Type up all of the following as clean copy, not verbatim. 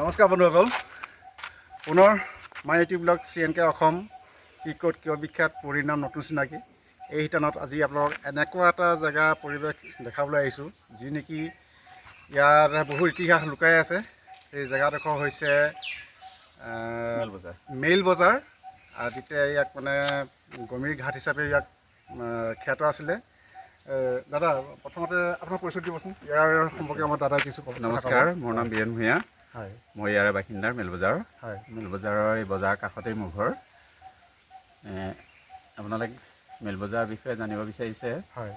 নমস্কাৰ বন্ধুসকল, পুনৰ my YouTube blog CNK Assam কি ক'ত কিয় বিখ্যাত পৰিণাম নতুন চিনাকি এই শিতানত আজি আপোনালোকক এনেকুৱা এটা জেগা পৰিৱেশ দেখাবলৈ আহিছোঁ যি নেকি ইয়াত বহু ইতিহাস লুকাই আছে। এই জেগাডোখৰ হৈছে মেইল বজাৰ আৰু তেতিয়া ইয়াক মানে গমিৰ ঘাট হিচাপে ইয়াক খ্যাত আছিলে। দাদা প্ৰথমতে আপোনাৰ পৰিচয় দিবচোন, ইয়াৰ সম্পৰ্কে আমাৰ দাদা কিছু ক'ব। নমস্কাৰ, মোৰ নাম বীৰেণ ভূঞা। হয়, মই ইয়াৰে বাসিন্দাৰ মেলবজাৰ। হয়, মেলবজাৰৰ এই বজাৰ কাষতেই মোৰ ঘৰ। আপোনালোকে মেলবজাৰৰ বিষয়ে জানিব বিচাৰিছে হয়,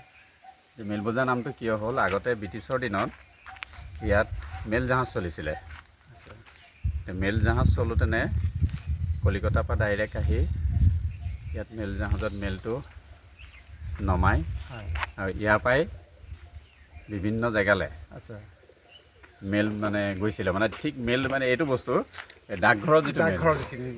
যে মেলবজাৰ নামটো কিয় হ'ল। আগতে ব্ৰিটিছৰ দিনত ইয়াত মেল জাহাজ চলিছিলে। মেল জাহাজ চলোঁতেনে কলিকতাৰ পৰা ডাইৰেক্ট আহি ইয়াত মেল জাহাজত মেলটো নমাই আৰু ইয়াৰ পৰাই বিভিন্ন জেগালৈ আচ্ছা, মেল মানে গৈছিলে। মানে ঠিক মেল মানে এইটো বস্তু ডাকঘৰৰ যিটো ডাকঘৰৰ যিখিনি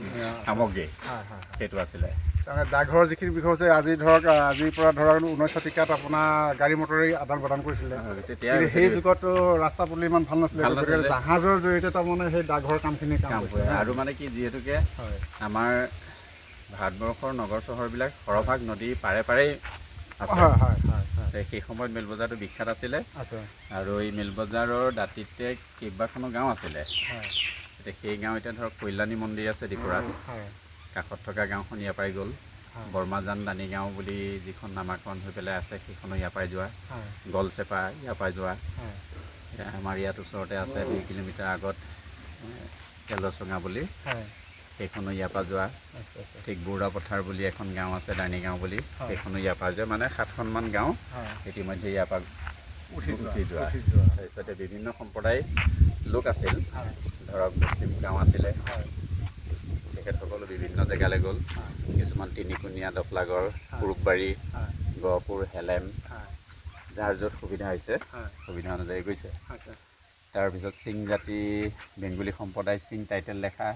সামগ্ৰী হয় হয় সেইটো আছিলে। তাৰমানে ডাকঘৰৰ যিখিনি বিষয় হৈছে আজি ধৰক আজিৰ পৰা ধৰক 19 শতিকাত আপোনাৰ গাড়ী মটৰেই আদান প্ৰদান কৰিছিলে। তেতিয়া কিন্তু সেই যুগতো ৰাস্তা পদূলি ইমান ভাল নাছিলে, ভাল গতিকে নাছিলে। জাহাজৰ জৰিয়তে তাৰমানে সেই ডাকঘৰ কামখিনি কাম কাম কৰে। আৰু মানে কি যিহেতুকে হয় আমাৰ ভাৰতবৰ্ষৰ নগৰ চহৰবিলাক সৰহভাগ নদীৰ পাৰে পাৰেই আছে। হয় হয় হয় হয় সেই সময়ত মেলবজাৰটো বিখ্যাত আছিলে। আছে আৰু এই মেলবজাৰৰ দাঁতিতে কেইবাখনো গাঁও আছিলে। হয় এতিয়া সেই গাঁও এতিয়া ধৰক কল্যাণী মন্দিৰ আছে ত্ৰিপুৰাত, হয় কাষত থকা গাঁওখন ইয়াৰ পৰাই গ'ল। বৰ্মাজান দানি গাঁও বুলি যিখন নামাকৰণ হৈ পেলাই আছে সেইখনো ইয়াৰ পৰাই যোৱা। হয় গলচেপা ইয়াৰ পৰাই যোৱা। হয় এতিয়া আমাৰ ইয়াত ওচৰতে আছে 2 কিলোমিটাৰ আগত তেলচঙা বুলি, হয় সেইখনো ইয়াৰ পৰা যোৱা। আচ্ছা আচ্ছা ঠিক বৰুৱা পথাৰ বুলি এখন গাঁও আছে, দানি গাঁও বুলি, হয়। সেইখনো ইয়াৰ পৰা যোৱা। মানে 7খনমান গাঁও হয় ইতিমধ্যে ইয়াৰ পৰা উঠি যোৱা। উঠি যোৱা তাৰপিছতে বিভিন্ন সম্প্ৰদায় লোক আছিল। হয় ধৰক মুছলিম গাঁও আছিলে, হয় তেখেতসকলো বিভিন্ন জেগালৈ গ'ল। হয় কিছুমান তিনিকুণীয়া, দফলাগড়, হয়। পুৰুকবাৰী, হয় গহপুৰ, হেলেম, হয় যাৰ য'ত সুবিধা হৈছে হয় সুবিধা অনুযায়ী গৈছে। আচ্ছা তাৰপিছত চিং জাতি, বেংগলী সম্প্ৰদায়, চিং টাইটেল লেখা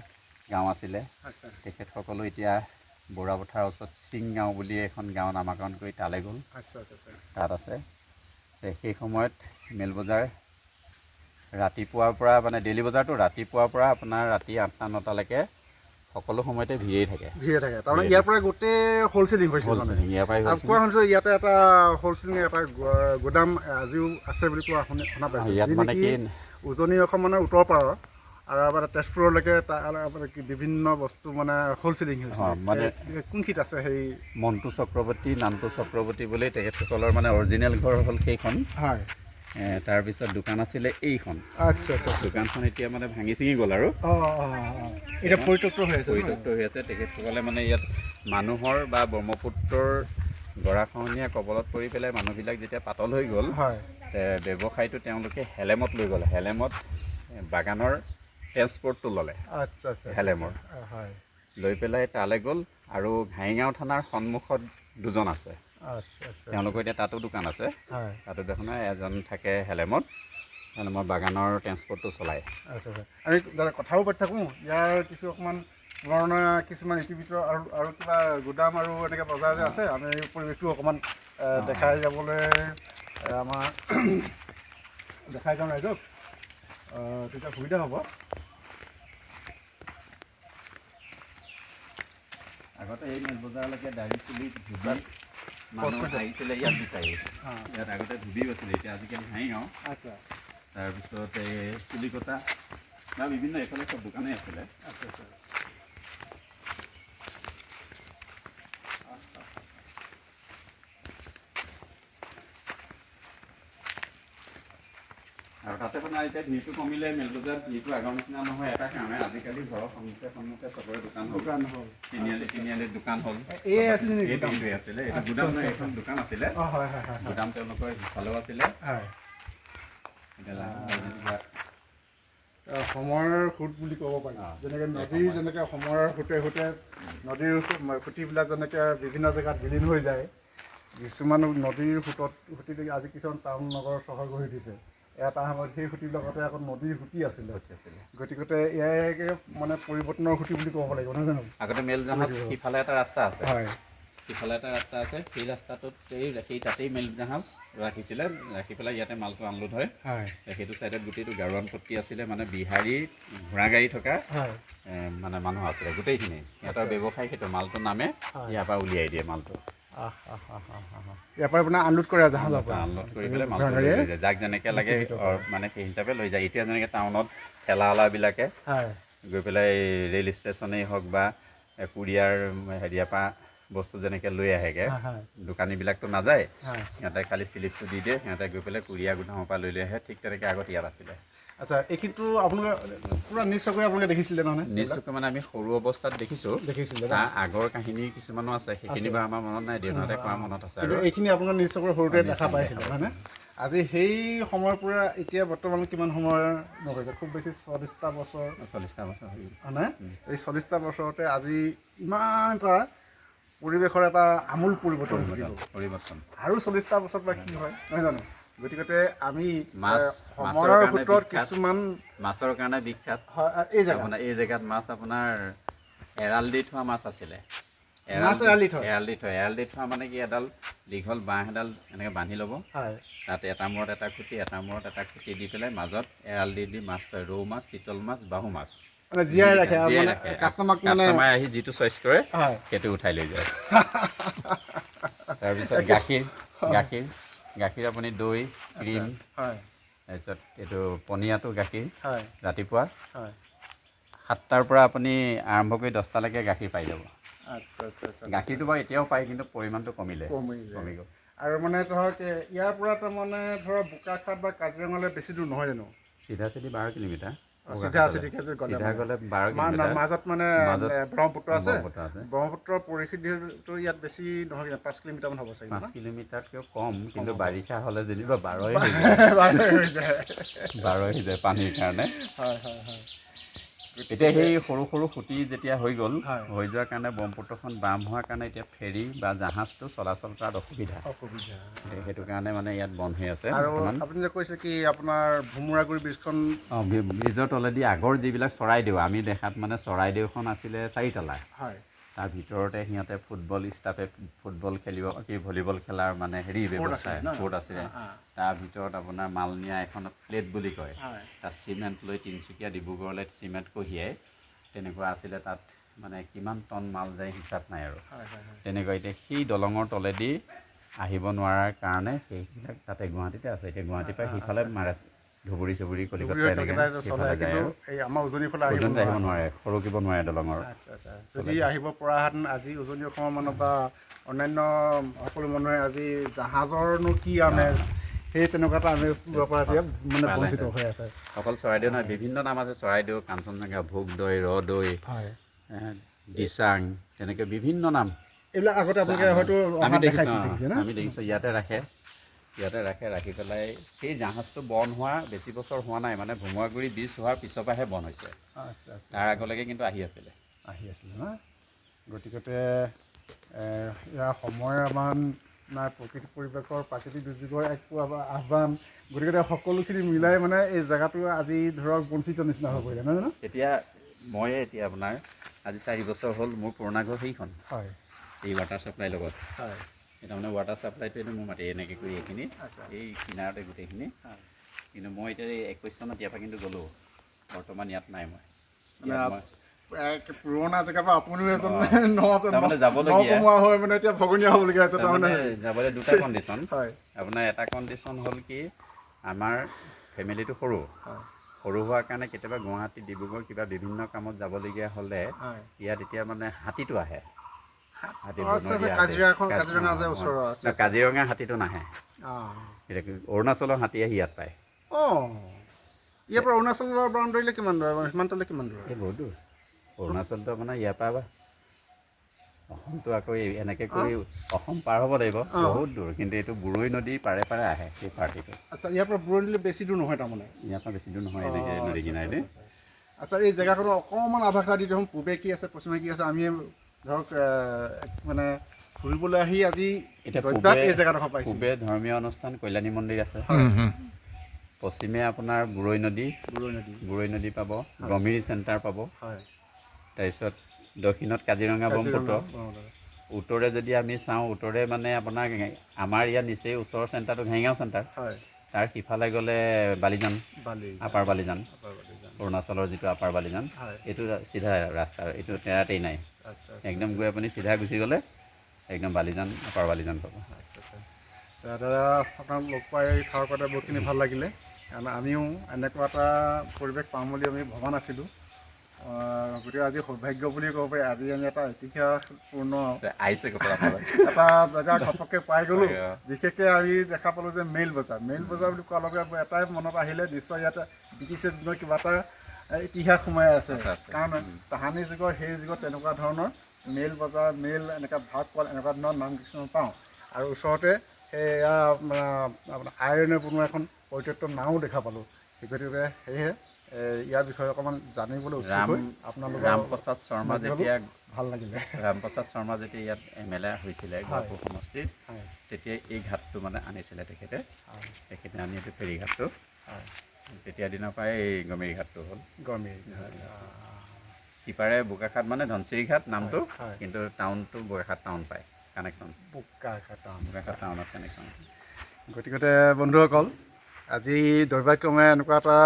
গাঁও আছিলে। আচ্ছা তেখেতসকলো এতিয়া বৰুৱা পথাৰৰ ওচৰত চিং গাঁও বুলি এখন গাঁও নামাকৰণ কৰি তালৈ গ'ল, আচ্ছা আচ্ছা আচ্ছা তাত আছে। সেই সময়ত মেলবজাৰ ৰাতিপুৱাৰ পৰা মানে ডেইলি বজাৰটো ৰাতিপুৱাৰ পৰা আপোনাৰ ৰাতি 8টা-9টালৈকে সকলো সময়তে ভিৰেই থাকে। ভিৰে থাকে, তাৰমানে ইয়াৰ পৰা গোটেই হ'লচেলিং হৈছিল মানে। ইয়াৰ পৰাই আৰু কোৱা শুনিছোঁ ইয়াতে এটা হ'লচেলিং এটা গোদাম আজিও আছে বুলি কোৱা শুনা পাইছোঁ, ইয়াত যি মানে নেকি কি উজনি অসম মানে উত্তৰ পাৰৰ আৰু আমাৰ তেজপুৰলৈকে বিভিন্ন বস্তু মানে হ'লচেলিং হৈছে। মানে কোনখিনিত আছে সেই মণ্টু চক্ৰৱৰ্তী, নামটো চক্ৰৱৰ্তী বুলি তেখেতসকলৰ মানে অৰিজিনেল ঘৰ হ'ল সেইখন। হয় তাৰপিছত দোকান আছিলে এইখন। আচ্ছা আচ্ছা দোকানখন এতিয়া মানে ভাঙি চিঙি গ'ল আৰু অঁ অঁ অঁ এতিয়া পৰিত্যক্ত হৈ আছে। পৰিত্যক্ত হৈ আছে। তেখেতসকলে মানে ইয়াত মানুহৰ বা ব্ৰহ্মপুত্ৰৰ গৰাখহনীয়া কবলত পৰি পেলাই মানুহবিলাক যেতিয়া পাতল হৈ গ'ল, হয় ব্যৱসায়টো তেওঁলোকে হেলেমত লৈ গ'ল। হেলেমত বাগানৰ ট্ৰেন্সপৰ্টটো ল'লে আচ্ছা আচ্ছা হেলেমৰ, হয় লৈ পেলাই তালৈ গ'ল। আৰু ঘাইগাঁও থানাৰ সন্মুখত দুজন আছে, আচ্ছা আচ্ছা তেওঁলোকৰ এতিয়া তাতো দোকান আছে। হয় তাতো দেখোন এজন থাকে হেলেমত, হেলেমৰ বাগানৰ ট্ৰেন্সপৰ্টটো চলায়। আচ্ছা আচ্ছা আমি দাদা কথাও পাতি থাকোঁ। ইয়াৰ কিছু অকণমান পুৰণা কিছুমান ইতিবৃত্ত আৰু কিবা গুদাম আৰু এনেকৈ বজাৰ যে আছে, আমি এই পৰিৱেশটো অকণমান দেখাই যাবলৈ আমাৰ দেখাই যাওঁ ৰাইজক, তেতিয়া সুবিধা হ'ব। আগতে এই মেলবজাৰলৈকে দাড়ি চুলি ধুবি মানুহ আহিছিলে ইয়াত বিচাৰি। ইয়াত আগতে ধুবিও আছিলে, এতিয়া আজিকালি ঘাইগাঁও। আচ্ছা তাৰপিছত এই চুলি কটা বা বিভিন্ন এইফালে চব দোকানেই আছিলে। আচ্ছা আচ্ছা আৰু তাতে মানে এতিয়া ভিৰটো কমিলে মেলবজাৰত ভিৰটো আগৰ নিচিনা নহয়। এটা কাৰণে আজিকালি ঘৰৰ সন্মুখে চবৰে দোকান হ'ল, তিনিআলিত দোকান হ'ল। এই আছিলে নেকি এইটোৱে আছিলে, এইটো গুদাম নহয়, এখন দোকান আছিলে। অঁ হয় হয় হয় গুদাম তেওঁলোকৰ সিফালেও আছিলে। হয় এতিয়া সময়ৰ সোঁত বুলি ক'ব পাৰি। যেনেকৈ নদীৰ যেনেকৈ সময়ৰ সোঁতে সোঁতে নদীৰ খুঁটিবিলাক যেনেকৈ বিভিন্ন জেগাত বিলীন হৈ যায়, কিছুমান নদীৰ সুঁতি আজি কিছুমান টাউন নগৰ চহৰ গঢ়ি উঠিছে। এটা সময়ত সেই সুঁতিবিলাকতে আকৌ নদীৰ সুঁতি আছিলে। গতিকে এয়াই মানে পৰিৱৰ্তনৰ সুঁতি বুলি ক'ব লাগিব, নহয় জানো? আগতে মেল জাহাজ সিফালে এটা ৰাস্তা আছে, হয় সিফালে এটা ৰাস্তা আছে, সেই ৰাস্তাটোত সেই তাতেই মেল জাহাজ ৰাখিছিলে, ৰাখি পেলাই ইয়াতে মালটো আনলোড হয়। সেইটো ছাইডত গোটেইটো গাৰোৱান পট্টি আছিলে, মানে বিহাৰী ঘোঁৰা গাড়ী থকা মানে মানুহ আছিলে গোটেইখিনি। সিহঁতৰ ব্যৱসায় সেইটো, মালটো নামে ইয়াৰ পৰা উলিয়াই দিয়ে মালটো। ইয়াৰ পৰা আপোনাৰ আনলোড কৰে জাহাজৰ পৰা আনলোড কৰি পেলাই মালটো লৈ যায়, যাক যেনেকৈ লাগে মানে সেই হিচাপে লৈ যায়। এতিয়া যেনেকৈ টাউনত ঠেলাৱালাবিলাকে গৈ পেলাই ৰেল ষ্টেচনেই হওক বা কুৰিয়াৰ হেৰিয়াৰ পৰা বস্তু যেনেকৈ লৈ আহেগৈ, দোকানীবিলাকতো নাযায়, সিহঁতে খালি শ্লিপটো দি দিয়ে, সিহঁতে গৈ পেলাই কুৰিয়াৰ গুদামৰ পৰা লৈ আহে। ঠিক তেনেকৈ আগত ইয়াত আছিলে। আচ্ছা, এইখিনিতো আপোনালোকে পূৰা নিজ চকুৰে আপোনালোকে দেখিছিলে নহয়? নিজ চকুৰে মানে আমি সৰু অৱস্থাত দেখিছিলে। তাৰ আগৰ কাহিনী কিছুমানো আছে, সেইখিনি বাৰু আমাৰ মনত নাই, দেউতাহঁতে কোৱা মনত আছে। আৰু এইখিনি আপোনালোকে নিজ চকুৰে সৰুতে দেখা পাইছিলে হয়নে? আজি সেই সময়ৰ পৰা এতিয়া বৰ্তমান কিমান সময় নগৈছে? খুব বেছি 40টা বছৰ। 40টা বছৰ হৈ গ'ল হয়নে? এই 40টা বছৰতে আজি ইমান এটা পৰিৱেশৰ এটা আমূল পৰিৱৰ্তন আৰু 40টা বছৰ পৰা কি হয় নহয় জানো? গতিকে আমি সময়ৰ সূত্ৰত কিছুমান মাছৰ কাৰণে বিখ্যাত। এই জেগাত মাছ আপোনাৰ এৰাল দি থোৱা মাছ আছিলে। এৰাল দি থোৱা মানে কি, এডাল দীঘল বাঁহ এডাল এনেকৈ বান্ধি ল'ব, তাত এটা মূৰত এটা খুঁটি, এটা মূৰত এটা খুঁটি দি পেলাই মাজত এৰাল দি মাছ থয়। ৰৌ মাছ, চিতল মাছ, বাহু মাছ জীয়াই ৰাখে। কাষ্টমাৰে আহি যিটো চইচ কৰে সেইটো উঠাই লৈ যায়। তাৰপিছত গাখীৰ আপুনি দৈ, ক্ৰীম, তাৰপিছত এইটো পনীয়াটো গাখীৰ ৰাতিপুৱা 7টাৰ পৰা আপুনি আৰম্ভ কৰি 10টালৈকে গাখীৰ পাই যাব। গাখীৰটো বাৰু এতিয়াও পায়, কিন্তু পৰিমাণটো কমি গ'ল। আৰু মানে ধৰক ইয়াৰ পৰা তাৰমানে ধৰক বোকাখাট বা কাজিৰঙালৈ বেছি দূৰ নহয় জানো? চিধা 12 কিলোমিটাৰ। চিধা গ'লে 12 কিলোমিটাৰ। মাজত মানে ব্ৰহ্মপুত্ৰ আছে। ব্ৰহ্মপুত্ৰৰ পৰিশীলটো ইয়াত বেছি নহয়, 5 কিলোমিটাৰমান হ'ব চাগে। 5 কিলোমিটাৰতকৈ কম, কিন্তু বাৰিষা হ'লে যেনিবা 12 হৈ যায় পানীৰ কাৰণে। এতিয়া সেই সৰু সৰু খুঁটি যেতিয়া হৈ গ'ল, হৈ যোৱাৰ কাৰণে ব্ৰহ্মপুত্ৰখন বাম হোৱাৰ কাৰণে এতিয়া ফেৰী বা জাহাজটো চলাচল কৰাত অসুবিধা। সেইটো কাৰণে মানে ইয়াত বন্ধ হৈ আছে। আৰু আপুনি যে কৈছে কি আপোনাৰ ভোমোৰাগুৰি ব্ৰীজখন, ব্ৰীজৰ তলেদি আগৰ যিবিলাক চৰাইদেউ, আমি দেখাত মানে চৰাইদেউখন আছিলে 4 তলা। তাৰ ভিতৰতে সিহঁতে ষ্টাফে ফুটবল খেলিব, ভলীবল খেলাৰ মানে ব্যৱস্থা ক'ৰ্ট আছিলে। তাৰ ভিতৰত আপোনাৰ মাল নিয়া এখন প্লেট বুলি কয়, তাত চিমেণ্ট লৈ তিনিচুকীয়া ডিব্ৰুগড়লৈ চিমেণ্ট কঢ়িয়াই তেনেকুৱা আছিলে। তাত মানে কিমান টন মাল যায় হিচাপ নাই আৰু তেনেকুৱা। এতিয়া সেই দলঙৰ তলেদি আহিব নোৱাৰাৰ কাৰণে সেইবিলাক তাতে গুৱাহাটীতে আছে। এতিয়া গুৱাহাটীৰ পৰা সিফালে মাৰে, ধুবুৰী চুবুৰী কলিকতা আমাৰ উজনিৰ ফালে আহিব নোৱাৰে, সৰকিব নোৱাৰে দলঙৰ। যদি আহিব পৰাহেঁতেন আজি উজনি অসমৰ মানুহ বা অন্যান্য সকলো মানুহে আজি জাহাজৰনো কি আমেজ, সেই তেনেকুৱা এটা আমেজ লোৱাৰ পৰা এতিয়া মানে বঞ্চিত হৈ আছে। অকল চৰাইদেউ নহয়, বিভিন্ন নাম আছে। চৰাইদেউ, কাঞ্চনজংঘা, ভোগদৈ, ৰদৈ, দিচাং, তেনেকৈ বিভিন্ন নাম। এইবিলাক আগতে আপোনালোকে হয়তো আমি দেখিছোঁ। ইয়াতে ৰাখি পেলাই সেই জাহাজটো বন্ধ হোৱা বেছি বছৰ হোৱা নাই, মানে ভোমোৰাগুৰি ব্ৰীজ হোৱাৰ পিছৰ পৰাহে বন্ধ হৈছে। তাৰ আগলৈকে কিন্তু আহি আছিলে নহয়। গতিকে ইয়াৰ সময় আমাৰ নাই, প্ৰকৃতি পৰিৱেশৰ প্ৰাকৃতিক দুৰ্যোগৰ এক আহ্বান। গতিকে সকলোখিনি মিলাই মানে এই জেগাটো আজি ধৰক বঞ্চিত নিচিনা হৈ পৰিলে নহয় জানো? এতিয়া আপোনাৰ আজি 4 বছৰ হ'ল মোৰ পুৰণা ঘৰ সেইখন, এই ৱাটাৰ ছাপ্লাইৰ লগত। এটা মানে ৱাটাৰ ছাপ্লাইটো এইটো মোৰ মাটি এনেকৈ কৰি এইখিনি, এই কিনাৰতে গোটেইখিনি। কিন্তু মই এতিয়া 21 চনত ইয়াৰ পৰা কিন্তু গ'লোঁ, বৰ্তমান ইয়াত নাই। মই পুৰণা জেগাৰ পৰা আপুনিও যাবলগীয়া হয় মানে এতিয়া ভগনীয়া হ'বলগীয়া আছে। যাবলৈ দুটা কণ্ডিশ্যন। আপোনাৰ এটা কণ্ডিশ্যন হ'ল কি, আমাৰ ফেমিলিটো সৰু হোৱাৰ কাৰণে কেতিয়াবা গুৱাহাটী, ডিব্ৰুগড় কিবা বিভিন্ন কামত যাবলগীয়া হ'লে ইয়াত এতিয়া মানে হাতীটো আহে। কাজিৰঙা হাতীটো নাহে। এতিয়া অৰুণাচলৰ হাতী আহি ইয়াত পায়। ইয়াৰ পৰা অৰুণাচলৰ বাউণ্ডেৰীলৈ কিমান দূৰ, সীমান্তলৈ কিমান দূৰ? এই বহুত দূৰ। অৰুণাচলটো আপোনাৰ ইয়াৰ পৰা অসমটো আকৌ এনেকৈ কৰি অসম পাৰ হ'ব লাগিব, বহুত দূৰ। কিন্তু এইটো বুৰৈ নদী পাৰে আহে সেই পাৰ্টিটো। আচ্ছা, ইয়াৰ পৰা বুৰৈ নদীলৈ বেছি দূৰ নহয় তাৰমানে? ইয়াৰ পৰা বেছি দূৰ নহয়, এনেকৈ নদী কিনাৰেদি। আচ্ছা, এই জেগাখনৰ অকণমান আভাস দি দেখোন পূবে কি আছে পশ্চিমে কি আছে। আমি ধৰক মানে ফুৰিবলৈ আহি আজি এই জেগাডোখৰ পাইছোঁ। পূবে ধৰ্মীয় অনুষ্ঠান কল্যাণী মন্দিৰ আছে, পশ্চিমে আপোনাৰ বুৰৈ নদী পাব, গমিৰী চেণ্টাৰ পাব। তাৰপিছত দক্ষিণত কাজিৰঙা ব্ৰহ্মপুত্ৰ, উত্তৰে যদি আমি চাওঁ উত্তৰে মানে আপোনাৰ আমাৰ ইয়াত নিচেই ওচৰৰ চেণ্টাৰটো ঘাইগাঁও চেণ্টাৰ হয় তাৰ সিফালে গ'লে বালিজান আপাৰ বালিজান অৰুণাচলৰ যিটো আপাৰ বালিজান হয় এইটো চিধা ৰাস্তা এইটো তেৰাতেই নাই আচ্ছা একদম গৈ আপুনি চিধা গুচি গ'লে একদম বালিজান আপাৰ বালিজান পাব আচ্ছা দাদা আপোনাক লগ পাই ঠাইৰ পৰা বহুতখিনি ভাল লাগিলে কাৰণ আমিও এনেকুৱা এটা পৰিৱেশ পাম বুলি আমি ভবা নাছিলোঁ গতিকে আজি সৌভাগ্য বুলি ক'ব পাৰি আজি আমি এটা ইতিহাসপূৰ্ণ আহিছে এটা জেগা ঘপককৈ পাই গ'লোঁ বিশেষকৈ আমি দেখা পালোঁ যে মেইল বজাৰ বুলি কোৱাৰ লগে লগে এটাই মনত আহিলে নিশ্চয় ইয়াতে ব্ৰিটিছৰ দিনৰ কিবা এটা ইতিহাস সোমাই আছে কাৰণ তাহানি যুগৰ সেই যুগত তেনেকুৱা ধৰণৰ মেইল বজাৰ মেইল এনেকুৱা ভাগ পোৱা এনেকুৱা ধৰণৰ নাম কিছুমান পাওঁ আৰু ওচৰতে সেয়া আপোনাৰ আইৰণে বনোৱা এখন পৰ্যটন নাও দেখা পালোঁ গতিকে সেয়েহে ইয়াৰ বিষয়ে অকণমান জানিবলৈ আপোনালোকৰ ৰামপ্ৰসাদ শৰ্মা যেতিয়া ভাল লাগিলে ৰামপ্ৰসাদ শৰ্মা যেতিয়া ইয়াত MLA হৈছিলে গহপুৰ সমষ্টিত তেতিয়া এই ঘাটটো মানে আনিছিলে তেখেতে আনি এইটো ফেৰী ঘাটটো তেতিয়া দিনৰ পৰাই এই গমেৰী ঘাটটো হ'ল সিপাৰে বোকাখাট মানে ধনচিৰি ঘাট নামটো কিন্তু টাউনটো বোকাখাট টাউন পায় কানেকশ্যন বোকাখাট টাউনত কানেকশ্যন গতিকে বন্ধুসকল আজি দৈৰ্ভাগ্যমে এনেকুৱা এটা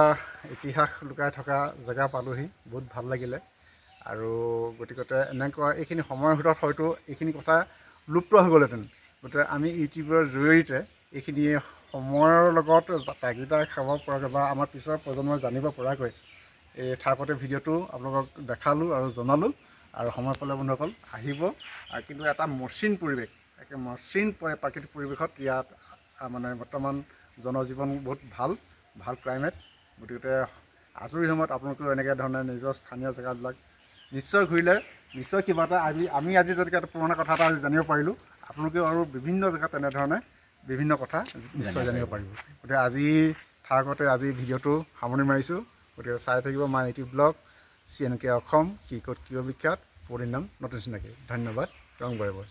ইতিহাস লুকাই থকা জেগা পালোঁহি বহুত ভাল লাগিলে আৰু গতিকে এনেকুৱা এইখিনি সময়ৰ ভিতৰত হয়তো এইখিনি কথা লুপ্ত হৈ গ'লহেঁতেন গতিকে আমি ইউটিউবৰ জৰিয়তে এইখিনি সময়ৰ লগত তাগিদা খাব পৰাকৈ বা আমাৰ পিছৰ প্ৰজন্মই জানিব পৰাকৈ এই ঠাইপতে ভিডিঅ'টো আপোনালোকক দেখালোঁ আৰু জনালোঁ আৰু সময় পালে বন্ধুসকল আহিব আৰু কিন্তু এটা মসৃণ পৰিৱেশ একে মসৃণ প্ৰাকৃতিক পৰিৱেশত ইয়াত মানে বৰ্তমান জনজীৱন বহুত ভাল ক্লাইমেট গতিকে আজৰি সময়ত আপোনালোকেও এনেকৈ ধৰণে নিজৰ স্থানীয় জেগাবিলাক নিশ্চয় ঘূৰিলে নিশ্চয় কিবা এটা আমি আজি যেনেকৈ এটা পুৰণা কথা এটা আজি জানিব পাৰিলোঁ আপোনালোকেও আৰু বিভিন্ন জেগাত তেনেধৰণে বিভিন্ন কথা নিশ্চয় জানিব পাৰিব গতিকে আজি আগতে আজি ভিডিঅ'টো সামৰণি মাৰিছোঁ গতিকে চাই থাকিব my YouTube blog CNK Assam কি ক'ত কিয় বিখ্যাত পৰিণাম নতুন চিনাকি ধন্যবাদ ৰং বৰে বৰে